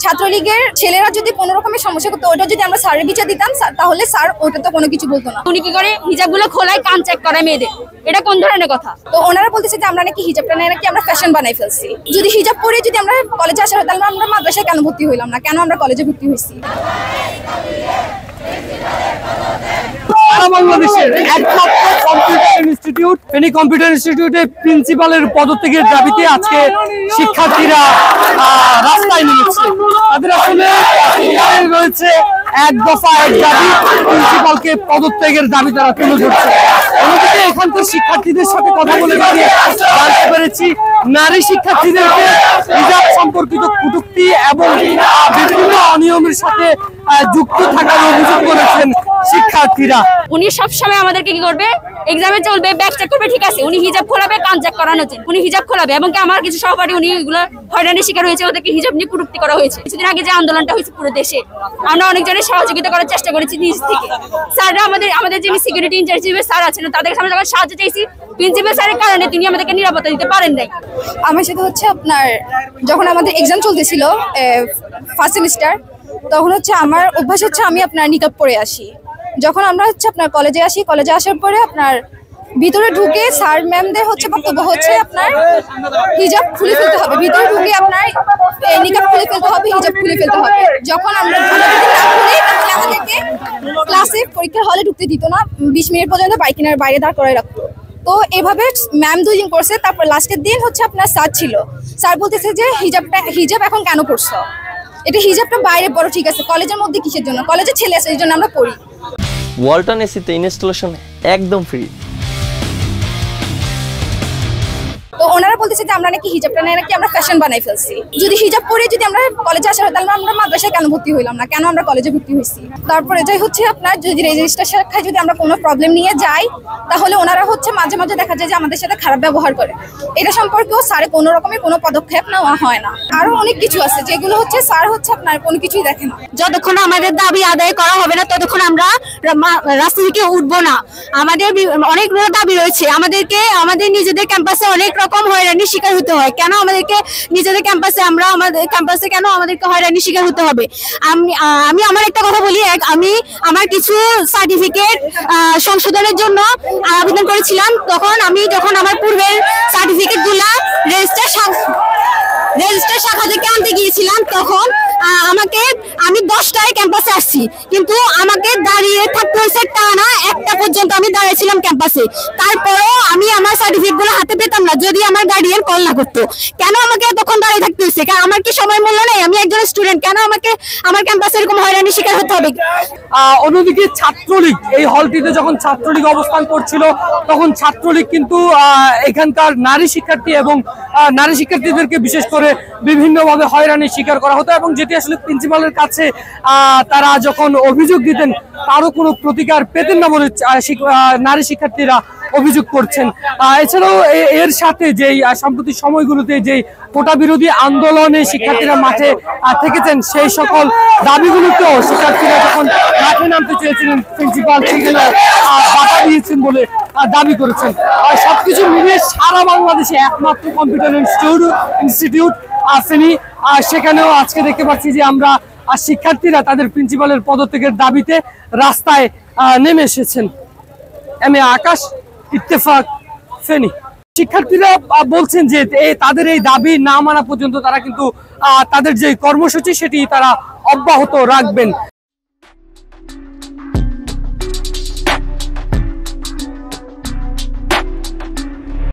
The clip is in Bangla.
ছাত্রলীগের ছেলেরা যদি কোনো রকমের সমস্যা করতো ওটা যদি আমরা স্যারের বিচার দিতাম তাহলে স্যার ওটা তো কোনো কিছু বলতো না। উনি কি করে হিজাবগুলো খোলায় কান চেক করে মেয়েদের, এটা কোন ধরনের কথা? তো ওনারা বলতেছে যে আমরা নাকি হিজাবটা নাকি আমরা ফ্যাশন বানাই ফেলছি। যদি হিজাব পরে যদি আমরা কলেজে আসা হয় তাহলে আমরা মাদ্রাসায় কেন ভর্তি হইলাম না, কেন আমরা কলেজে ভর্তি হয়েছি? বাংলাদেশের একমাত্র কম্পিউটার ইনস্টিটিউট ফেনী কম্পিউটার ইনস্টিটিউটের প্রিন্সিপালের পদত্যাগের দাবিতে আজকে শিক্ষার্থীরা রাস্তায় নেমেছে। তাদের আসলে রয়েছে এক দফা এক দাবি, প্রিন্সিপালকে পদত্যাগের দাবি তারা তুলে ধরছে। অন্যদিকে এখানকার শিক্ষার্থীদের সাথে কথা বলে জানতে পেরেছি নারী শিক্ষার্থীদেরকে হিজাব সম্পর্কিত কটূক্তি এবং বিভিন্ন অনিয়মের সাথে যুক্ত থাকার অভিযোগ করেছেন শিক্ষার্থীরা। উনি সবসময় আমাদেরকে কি করবে, এক্সামে চলবে, ব্যাক চেক করবে, ঠিক আছে, উনি হিজাব খোলাবে, কান চেক করানো যায়, উনি হিজাব খোলাবে। এবং আমার কিছু সহপাঠী উনি এগুলো হয়রানির শিকার হয়েছে, ওদেরকে হিজাব নিয়ে কটূক্তি করা হয়েছে। কিছুদিন আগে যে আন্দোলনটা হয়েছে পুরো দেশে, আমরা অনেকজনের সহযোগিতা করার চেষ্টা করেছি নিজ থেকে। স্যাররা আমাদের যিনি সিকিউরিটি ইনচার্জ স্যার আছেন তাদের সামনে যখন সাহায্য চাইছি, প্রিন্সিপাল স্যারের কারণে তিনি আমাদেরকে নিরাপত্তা দিতে পারেন নাই। আমার সাথে হচ্ছে আপনার যখন আমাদের এক্সাম চলতেছিল ফার্স্ট সেমিস্টার, তখন হচ্ছে আমার অভ্যাস হচ্ছে আমি আপনার নিকাব পরে আসি। যখন আমরা হচ্ছে আপনার কলেজে আসি, কলেজে আসার পরে আপনার ভিতরে ঢুকে স্যার ম্যামদের হচ্ছে বক্তব্য হচ্ছে আপনার হিজাব খুলে ফেলতে হবে, ভিতরে ঢুকে আপনার নিকাব খুলে ফেলতে হবে, হিজাব খুলে ফেলতে হবে। যখন আমরা যদি না খুলি তাহলে আমাদেরকে ক্লাসে পরীক্ষার হলে ঢুকতে দিত না, 20 মিনিট পর্যন্ত বাইকিনের বাইরে দাঁড় করায় রাখতো। তো এভাবে ম্যাম 2 দিন করছে। তারপর লাস্টের দিন হচ্ছে আপনার স্যার ছিল, স্যার বলতেছে যে হিজাব এখন কেন করছো, এটা হিজাবটা বাইরে পড়ো, ঠিক আছে, কলেজের মধ্যে কিসের জন্য, কলেজে ছেলে আছে এই জন্য আমরা পড়ি। ওয়ালটন এসিতে ইনস্টলেশন একদম ফ্রি। তো ওনারা বলতেছে যে আমরা নাকি হিজাবটা নাকি আমরা ফ্যাশন বানাই ফেলছি। যদি হিজাব পরে যদি আমরা কলেজে আসা হয় তাহলে আমরা মাদ্রাসায় কেন ভর্তি হইলাম না, কেন আমরা কলেজে ভর্তি হয়েছি? তারপরে এটাই হচ্ছে আপনার যদি রেজিস্টার শাখায় যদি আমরা কোনো প্রবলেম নিয়ে যাই তাহলে ওনারা হচ্ছে মাঝে মাঝে দেখা যায় যে আমাদের সাথে খারাপ ব্যবহার করে। এটা সম্পর্কেও স্যারে কোনো রকমের কোনো পদক্ষেপ নেওয়া হয় না। আরো অনেক কিছু আছে যেগুলো হচ্ছে স্যার হচ্ছে আপনার কোনো কিছুই দেখে না। যতক্ষণ আমাদের দাবি আদায় করা হবে না ততক্ষণ আমরা রাস্তা থেকে উঠবো না। আমাদের অনেকগুলো দাবি রয়েছে, আমাদেরকে আমাদের নিজেদের ক্যাম্পাসে অনেক রকম হয়রানির শিকার হতে হয়। কেন আমাদেরকে নিজেদের ক্যাম্পাসে আমাদের ক্যাম্পাসে কেন আমাদেরকে হয়রানির শিকার হতে হবে? আমি আমার একটা কথা বলি, আমি আমার কিছু সার্টিফিকেট সংশোধনের জন্য আবেদন করেছিলাম। যখন আমার পূর্বের সার্টিফিকেট গুলা রেজিস্টার শাখা থেকে আনতে গিয়েছিলাম, তখন আমি 10টায় ক্যাম্পাসে আসছি, কিন্তু আমাকে দাঁড়িয়ে থাকতে হয়েছে টানা 1টা পর্যন্ত আমি দাঁড়িয়েছিলাম ক্যাম্পাসে। তারপরেও আমি আমার সার্টিফিকেট গুলো হাতে পেতাম না যদি আমার গার্ডিয়ান কল না করতো। কেন আমাকে এতক্ষণ দাঁড়িয়ে থাকতে হয়েছে? আমার কি সময় মূল্য নেই? আমি একজন স্টুডেন্ট, কেন আমাকে আমার ক্যাম্পাসে এরকম হয়রানির শিকার হতে হবে? অন্যদিকে ছাত্রলীগ এই হলটিতে যখন ছাত্রলীগ অবস্থান করছিল তখন ছাত্রলীগ কিন্তু এখানকার নারী শিক্ষার্থী এবং নারী শিক্ষার্থীদেরকে বিশেষ করে বিভিন্নভাবে হয়রানির শিকার করা হতো, এবং যেটি আসলে প্রিন্সিপালের কাছে তারা যখন অভিযোগ দিতেন তারও কোনো প্রতিকার পেতেন না বলে নারী শিক্ষার্থীরা অভিযোগ করছেন। এছাড়াও এর সাথে যেই সাম্প্রতিক সময়গুলোতে যেই কোটা বিরোধী আন্দোলনে শিক্ষার্থীরা মাঠে থেকেছেন সেই সকল দাবিগুলোতেও শিক্ষার্থীরা যখন মাঠে নামতে চেয়েছিলেন প্রিন্সিপাল সেগুলো বাধা দিয়েছেন বলে দাবি করেছেন। সবকিছু মিলিয়ে সারা বাংলাদেশে একমাত্র কম্পিউটার ইনস্টিটিউট ফেনী, সেখানেও আজকে দেখতে পাচ্ছি যে আমরা শিক্ষার্থীরা তাদের প্রিন্সিপালের পদত্যাগের দাবিতে রাস্তায় নেমে এসেছেন। আকাশ, ইত্তেফাক, ফেনী। শিক্ষার্থীরা বলছেন যে তাদের এই দাবি না মানা পর্যন্ত তারা কিন্তু তাদের যে কর্মসূচি সেটি তারা অব্যাহত রাখবেন।